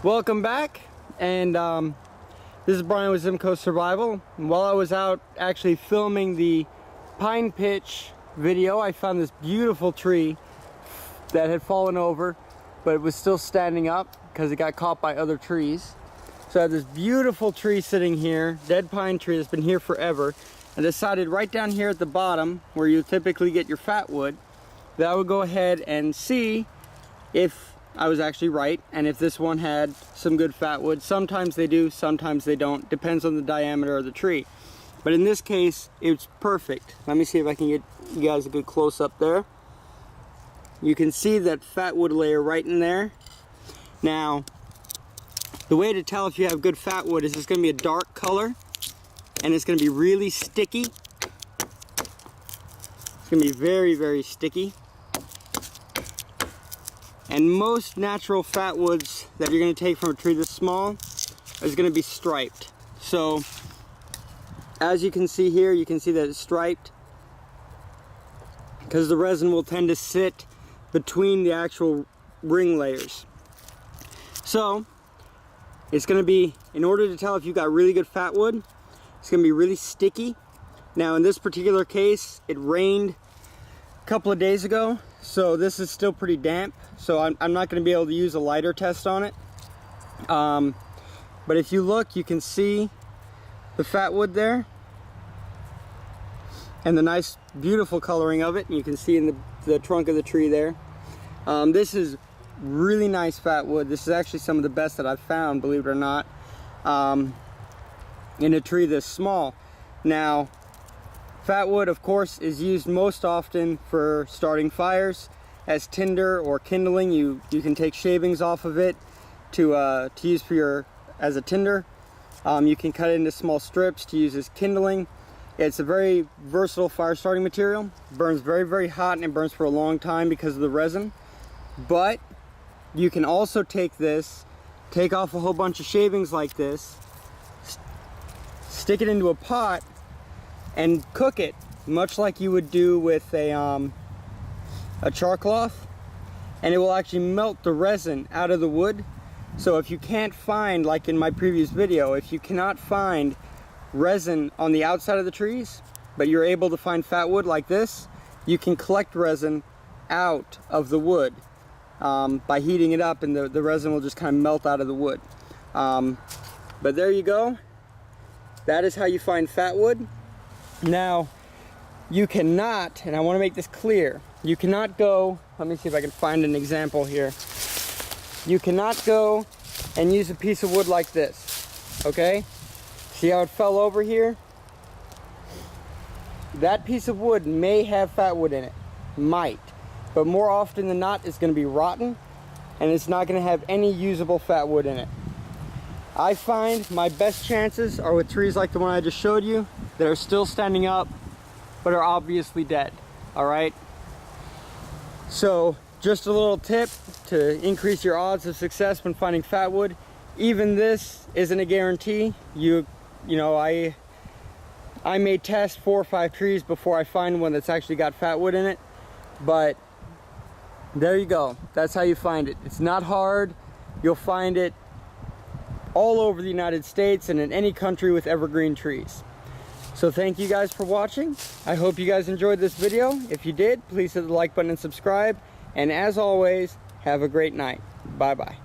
Welcome back, and this is Brian with ZimCo Survival. And while I was out actually filming the pine pitch video, I found this beautiful tree that had fallen over, but it was still standing up because it got caught by other trees. So I have this beautiful tree sitting here, dead pine tree that's been here forever. I decided right down here at the bottom, where you typically get your fatwood, that I would go ahead and see if I was actually right, and if this one had some good fatwood. Sometimes they do, sometimes they don't. Depends on the diameter of the tree. But in this case, it's perfect. Let me see if I can get you guys a good close-up there. You can see that fatwood layer right in there. Now, the way to tell if you have good fatwood is it's going to be a dark color, and it's going to be really sticky. It's going to be very, very sticky. And most natural fatwoods that you're going to take from a tree this small is going to be striped. So, as you can see here, you can see that it's striped because the resin will tend to sit between the actual ring layers. So, it's going to be, in order to tell if you've got really good fatwood, it's going to be really sticky. Now, in this particular case, it rained a couple of days ago, so this is still pretty damp, so I'm not going to be able to use a lighter test on it. But if you look, you can see the fatwood there and the nice beautiful coloring of it, and you can see in the trunk of the tree there. This is really nice fatwood. This is actually some of the best that I've found, believe it or not, in a tree this small. Now, fatwood, of course, is used most often for starting fires as tinder or kindling. You can take shavings off of it to use for as a tinder. You can cut it into small strips to use as kindling. It's a very versatile fire starting material. It burns very, very hot, and it burns for a long time because of the resin. But you can also take this, take off a whole bunch of shavings like this, stick it into a pot, and cook it much like you would do with a char cloth, and it will actually melt the resin out of the wood. So if you can't find, like in my previous video, if you cannot find resin on the outside of the trees, but you're able to find fatwood like this, you can collect resin out of the wood by heating it up, and the resin will just kind of melt out of the wood. But there you go. That is how you find fatwood. Now, you cannot, and I want to make this clear, you cannot go, let me see if I can find an example here. You cannot go and use a piece of wood like this, okay? See how it fell over here? That piece of wood may have fatwood in it, might, but more often than not it's going to be rotten, and it's not going to have any usable fatwood in it. I find my best chances are with trees like the one I just showed you that are still standing up but are obviously dead. All right, so just a little tip to increase your odds of success when finding fatwood. Even this isn't a guarantee. You know, I may test 4 or 5 trees before I find one that's actually got fatwood in it, but there you go. That's how you find it. It's not hard. You'll find it all over the United States and in any country with evergreen trees. So thank you guys for watching. I hope you guys enjoyed this video. If you did, please hit the like button and subscribe. And as always, have a great night. Bye-bye.